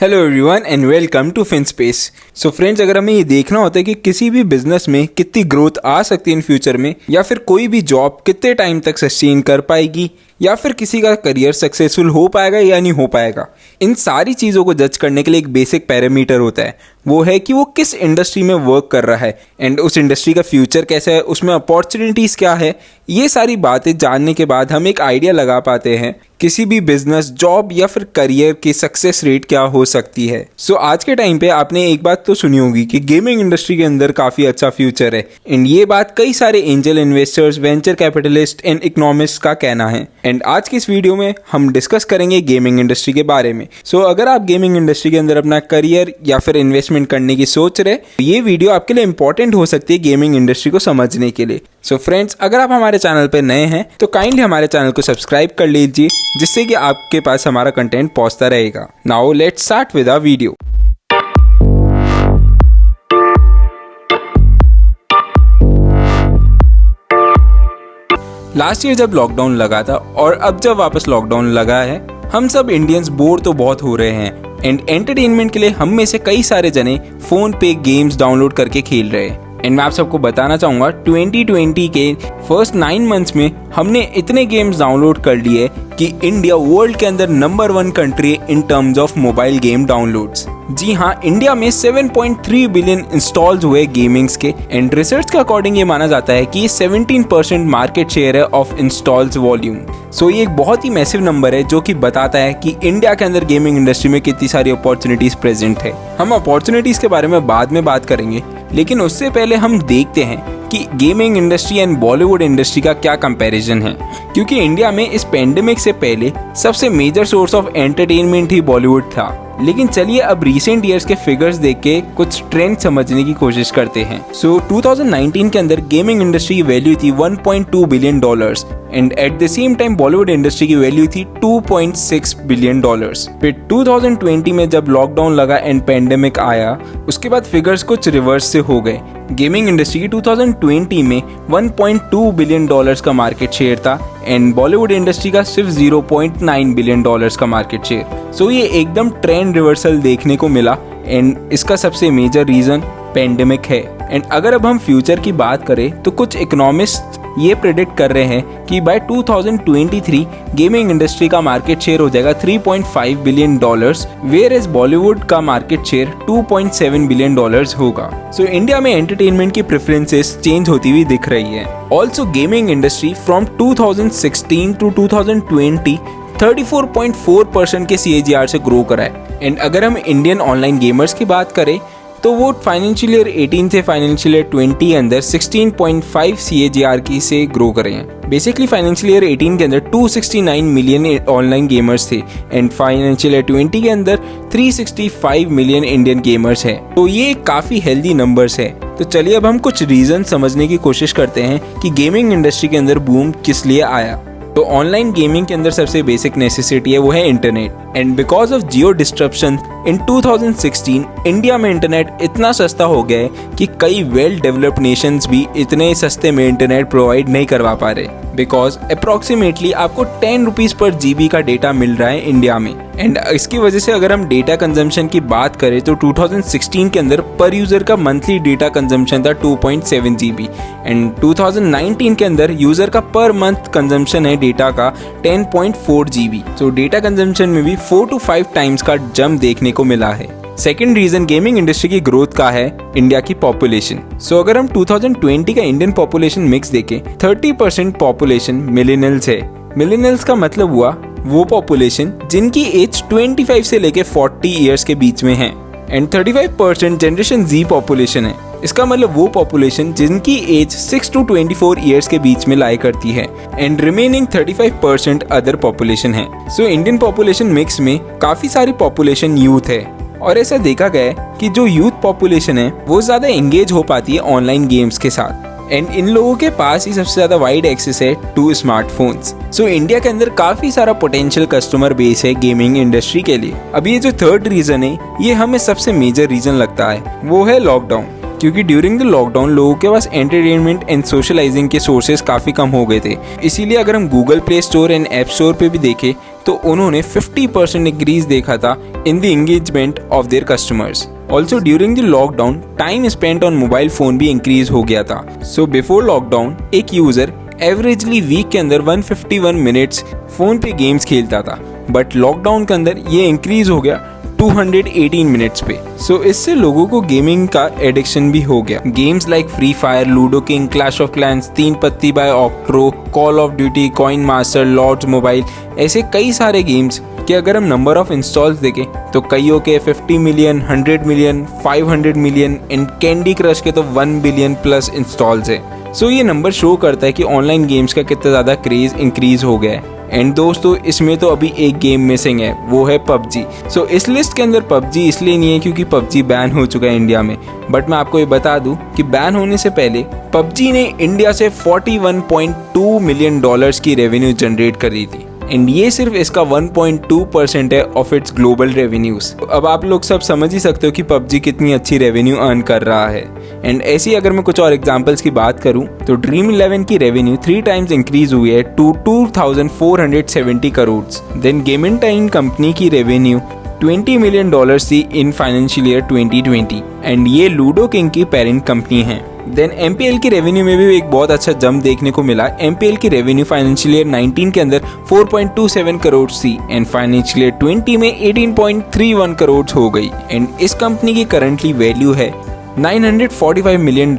Hello everyone and welcome to FinSpace. So friends, अगर हमें ये देखना होता है कि किसी भी बिजनेस में कितनी ग्रोथ आ सकती है इन फ्यूचर में, या फिर कोई भी जॉब कितने टाइम तक सस्टेन कर पाएगी, या फिर किसी का करियर सक्सेसफुल हो पाएगा या नहीं हो पाएगा, इन सारी चीज़ों को जज करने के लिए एक बेसिक पैरामीटर होता है। वो है कि वो किस इंडस्ट्री में वर्क कर रहा है एंड उस इंडस्ट्री का फ्यूचर कैसा है, उसमें अपॉर्चुनिटीज़ क्या है। ये सारी बातें जानने के बाद हम एक आइडिया लगा पाते हैं किसी भी बिजनेस, जॉब या फिर करियर की सक्सेस रेट क्या हो सकती है। सो आज के टाइम पे आपने एक बात तो सुनी होगी कि गेमिंग इंडस्ट्री के अंदर काफ़ी अच्छा फ्यूचर है, एंड ये बात कई सारे angel investors, venture capitalist and economist का कहना है। एंड आज की इस वीडियो में हम डिस्कस करेंगे गेमिंग इंडस्ट्री के बारे में। सो अगर आप गेमिंग इंडस्ट्री के अंदर अपना करियर या फिर इन्वेस्टमेंट करने की सोच रहे, तो ये वीडियो आपके लिए इंपॉर्टेंट हो सकती है गेमिंग इंडस्ट्री को समझने के लिए। सो फ्रेंड्स, अगर आप हमारे चैनल पर नए हैं तो काइंडली हमारे चैनल को सब्सक्राइब कर लीजिए, जिससे कि आपके पास हमारा कंटेंट पहुंचता रहेगा। Now let's start with our video. Last year जब लॉकडाउन लगा था और अब जब वापस लॉकडाउन लगा है, हम सब इंडियंस बोर तो बहुत हो रहे हैं एंड एंटरटेनमेंट के लिए हम में से कई सारे जने फोन पे गेम्स डाउनलोड करके खेल रहे हैं। एंड मैं आप सबको बताना चाहूँगा 2020 के फर्स्ट 9 मंथ्स में हमने इतने गेम्स डाउनलोड कर लिए कि इंडिया वर्ल्ड के अंदर number 1 country in terms of mobile game downloads. जी हाँ, इंडिया में 7.3 बिलियन इंस्टॉल्स हुए गेमिंग्स के, एंड रिसर्च के अकॉर्डिंग ये माना जाता है कि ये 17% मार्केट शेयर है ऑफ इंस्टॉल्स वॉल्यूम। सो ये एक बहुत ही मैसिव नंबर है जो कि बताता है कि इंडिया के अंदर गेमिंग इंडस्ट्री में कितनी सारी अपॉर्चुनिटीज प्रेजेंट है। हम अपॉर्चुनिटीज के बारे में बाद में बात करेंगे, लेकिन उससे पहले हम देखते हैं कि gaming industry and Bollywood industry का क्या कंपैरिजन है, क्योंकि इंडिया में इस पेंडेमिक से पहले सबसे मेजर सोर्स ऑफ एंटरटेनमेंट ही बॉलीवुड था। लेकिन चलिए अब रीसेंट ईयर्स के फिगर्स देख के कुछ ट्रेंड समझने की कोशिश करते हैं। सो 2019 के अंदर गेमिंग इंडस्ट्री की वैल्यू थी $1.2 billion and at the same time Bollywood industry की वैल्यू थी $2.6 बिलियन। फिर 2020 में जब लॉकडाउन लगा एंड पेंडेमिक आया, उसके बाद फिगर्स कुछ रिवर्स से हो गए। गेमिंग इंडस्ट्री की 2020 में $1.2 बिलियन का मार्केट शेयर था एंड बॉलीवुड इंडस्ट्री का सिर्फ $0.9 बिलियन का मार्केट शेयर। सो ये एकदम ट्रेंड रिवर्सल देखने को मिला एंड इसका सबसे मेजर रीजन पेंडेमिक है। एंड अगर अब हम फ्यूचर की बात करें तो कुछ इकोनॉमिस्ट ये प्रेडिक्ट कर रहे हैं कि बाय 2023 गेमिंग इंडस्ट्री का मार्केट शेयर हो जाएगा $3.5 बिलियन, वेयर एज बॉलीवुड का मार्केट शेयर $2.7 बिलियन होगा। सो इंडिया में एंटरटेनमेंट की प्रेफरेंसेस चेंज होती हुई दिख रही है। Also gaming industry from 2016 to 2020 34.4% के CAGR से ग्रो करा है। एंड अगर हम इंडियन ऑनलाइन गेमर्स की बात करें तो वो फाइनेंशियल ईयर 18 से फाइनेंशियल ईयर 20 के अंदर 16.5 CAGR की से ग्रो कर रहे हैं। बेसिकली फाइनेंशियल ईयर 18 के अंदर 269 मिलियन ऑनलाइन गेमर्स थे एंड फाइनेंशियल ईयर 20 के अंदर 365 मिलियन इंडियन गेमर्स हैं। तो ये काफ़ी हेल्दी नंबर्स है। तो चलिए अब हम कुछ रीज़न समझने की कोशिश करते हैं कि गेमिंग इंडस्ट्री के अंदर बूम किस लिए आया। तो ऑनलाइन गेमिंग के अंदर सबसे बेसिक नेसेसिटी है वो है internet. And because of Jio disruption in 2016 India में इंटरनेट इतना सस्ता हो गया है कि कई वेल डेवलप्ड नेशंस भी इतने सस्ते में इंटरनेट प्रोवाइड नहीं करवा पा रहे, बिकॉज अप्रॉक्सीमेटली आपको 10 रुपीज़ पर GB का डेटा मिल रहा है इंडिया में। एंड इसकी वजह से अगर हम डेटा कंजम्पशन की बात करें तो 2016 के अंदर पर यूज़र का मंथली डेटा कंजम्पशन था 2.7 GB एंड 2019 के अंदर यूज़र का पर मंथ कंजम्पशन है डेटा का 10.4 GB। सो डेटा कंजम्पशन में भी 4 to 5 टाइम्स का जंप देखने को मिला है। सेकेंड रीजन गेमिंग इंडस्ट्री की ग्रोथ का है इंडिया की पॉपुलेशन। सो अगर हम 2020 का इंडियन पॉपुलेशन मिक्स देखें, 30% पॉपुलेशन मिलेनियल्स है। मिलेनियल्स का मतलब हुआ वो पॉपुलेशन जिनकी एज 25 से लेके 40 ईयर्स के बीच में है, एंड 35% जनरेशन Z पॉपुलेशन है। इसका मतलब वो पॉपुलेशन जिनकी एज 6 to 24 ईयर्स के बीच में लाई करती है, एंड रिमेनिंग 35% अदर पॉपुलेशन है। सो इंडियन पॉपुलेशन मिक्स में काफ़ी सारी पॉपुलेशन यूथ है, और ऐसा देखा गया है कि जो यूथ पॉपुलेशन है वो ज़्यादा एंगेज हो पाती है ऑनलाइन गेम्स के साथ, एंड इन लोगों के पास ही सबसे ज़्यादा वाइड एक्सेस है टू स्मार्टफोन्स। सो इंडिया के अंदर काफ़ी सारा पोटेंशियल कस्टमर बेस है गेमिंग इंडस्ट्री के लिए। अब ये जो थर्ड रीज़न है ये हमें सबसे मेजर रीज़न लगता है, वो है लॉकडाउन। क्योंकि ड्यूरिंग द लॉकडाउन लोगों के पास एंटरटेनमेंट एंड सोशलाइजिंग के सोर्सेज काफ़ी कम हो गए थे। इसीलिए अगर हम Google play store and app store पे भी देखें तो उन्होंने 50% इंक्रीज देखा था in the engagement of their customers. Also during the lockdown time spent on mobile phone भी इंक्रीज हो गया था। सो बिफोर लॉकडाउन एक यूजर एवरेजली वीक के अंदर 151 मिनट्स फोन पे गेम्स खेलता था, बट लॉकडाउन के अंदर ये इंक्रीज हो गया 218 मिनट्स पे। सो इससे लोगों को गेमिंग का एडिक्शन भी हो गया। Games like free fire, ludo king, clash of clans, 3 patti by Octro, call of duty, coin master, lords mobile, ऐसे कई सारे गेम्स कि अगर हम नंबर ऑफ इंस्टॉल्स देखें तो कईयों के 50 million, 100 million, 500 million and candy crush के तो 1 बिलियन प्लस इंस्टॉल्स है। सो ये नंबर शो करता है कि ऑनलाइन गेम्स का कितना ज़्यादा क्रेज इंक्रीज हो गया है। एंड दोस्तों इसमें तो अभी एक गेम मिसिंग है, वो है पबजी। सो इस लिस्ट के अंदर पबजी इसलिए नहीं है क्योंकि पबजी बैन हो चुका है इंडिया में, बट मैं आपको ये बता दूं कि बैन होने से पहले पबजी ने इंडिया से $41.2 मिलियन की रेवेन्यू जनरेट करी थी, एंड ये सिर्फ इसका 1.2% है ऑफ इट्स ग्लोबल रेवेन्यूज। अब आप लोग सब समझ ही सकते हो कि पबजी कितनी अच्छी रेवेन्यू अर्न कर रहा है। एंड ऐसी अगर मैं कुछ और एग्जांपल्स की बात करूं तो ड्रीम 11 की रेवेन्यू 3 टाइम्स इंक्रीज हुई है to 2470 crore. Then gaming time company की रेवेन्यू $20 मिलियन थी इन फाइनेंशियल ईयर 2020, एंड ये लूडो किंग की पेरेंट कंपनी है। देन MPL की रेवेन्यू में भी एक बहुत अच्छा जंप देखने को मिला। MPL की रेवेन्यू फाइनेंशियल ईयर 19 के अंदर 4.27 करोड़ थी एंड फाइनेंशियल ईयर 20 में 18.31 करोड़ हो गई, एंड इस कंपनी की करंटली वैल्यू है $945 मिलियन।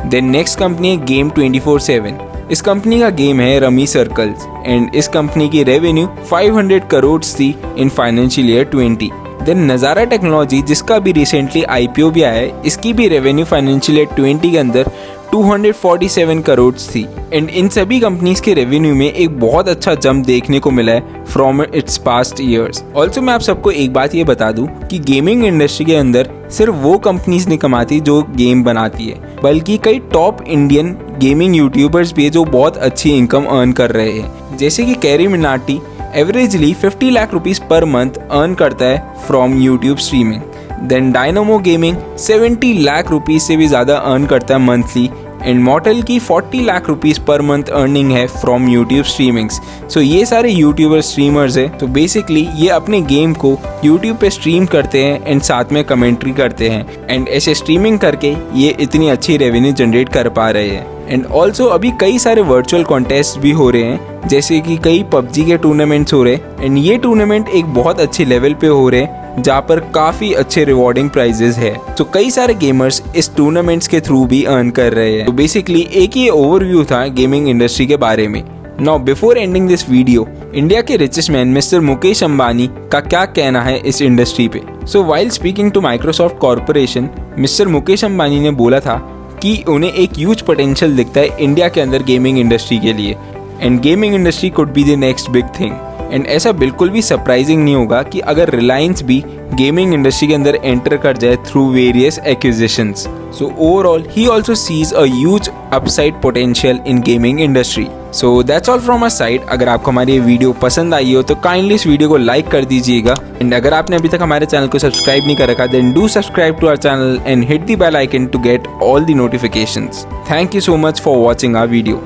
देन नेक्स्ट कंपनी है गेम 24/7। इस कंपनी का गेम है रमी सर्कल्स, एंड इस कंपनी की रेवेन्यू 500 करोड़ थी इन फाइनेंशियल ईयर 20। देन नज़ारा टेक्नोलॉजी जिसका भी रिसेंटली IPO भी आया है, इसकी भी रेवेन्यू फाइनेंशियल ईयर 20 के अंदर 247 करोड़ थी, एंड इन सभी कंपनीज के रेवेन्यू में एक बहुत अच्छा जंप देखने को मिला है from its past years. Also मैं आप सबको एक बात ये बता दूं कि गेमिंग इंडस्ट्री के अंदर सिर्फ वो कंपनीज नहीं कमाती जो गेम बनाती है, बल्कि कई टॉप इंडियन गेमिंग यूट्यूबर्स भी है जो बहुत अच्छी इनकम अर्न कर रहे हैं, जैसे कि कैरी मिनाटी एवरेजली 50 लाख रुपीस पर मंथ अर्न करता है from YouTube streaming. Then Dynamo Gaming 70 lakh rupees से भी ज़्यादा अर्न करता है मंथली, एंड मॉर्टल की 40 लाख रुपीस पर मंथ अर्निंग है फ्रॉम यूट्यूब स्ट्रीमिंग्स। सो ये सारे यूट्यूबर स्ट्रीमर्स है, तो बेसिकली ये अपने गेम को यूट्यूब पे स्ट्रीम करते हैं एंड साथ में कमेंट्री करते हैं, एंड ऐसे स्ट्रीमिंग करके ये इतनी अच्छी रेवेन्यू जनरेट कर पा रहे हैं। एंड ऑल्सो अभी कई सारे वर्चुअल कॉन्टेस्ट भी हो रहे हैं, जैसे कि कई पबजी के टूर्नामेंट्स हो रहे हैं, एंड ये टूर्नामेंट एक बहुत अच्छे लेवल पे हो रहे हैं जहाँ पर काफ़ी अच्छे रिवॉर्डिंग प्राइजेस है। तो कई सारे गेमर्स इस टूर्नामेंट्स के थ्रू भी अर्न कर रहे हैं। तो बेसिकली एक ये ओवरव्यू था गेमिंग इंडस्ट्री के बारे में। Now before ending this video, India के richest man mister Mukesh Ambani का क्या कहना है इस इंडस्ट्री पे। So while speaking to Microsoft corporation, mister Mukesh Ambani ने बोला था कि उन्हें एक ह्यूज पोटेंशियल दिखता है इंडिया के अंदर गेमिंग इंडस्ट्री के लिए, and gaming industry could be the next big thing. And ऐसा बिल्कुल भी सरप्राइजिंग नहीं होगा कि अगर रिलायंस भी गेमिंग इंडस्ट्री के अंदर एंटर कर जाए through various acquisitions. So overall he also sees a huge upside potential in gaming industry. So that's all from our side. अगर आपको हमारी ये वीडियो पसंद आई हो तो काइंडली इस वीडियो को लाइक कर दीजिएगा, एंड अगर आपने अभी तक हमारे चैनल को सब्सक्राइब नहीं कर रखा then do subscribe to our channel and hit the bell icon to get all the notifications. Thank you so much for watching our video.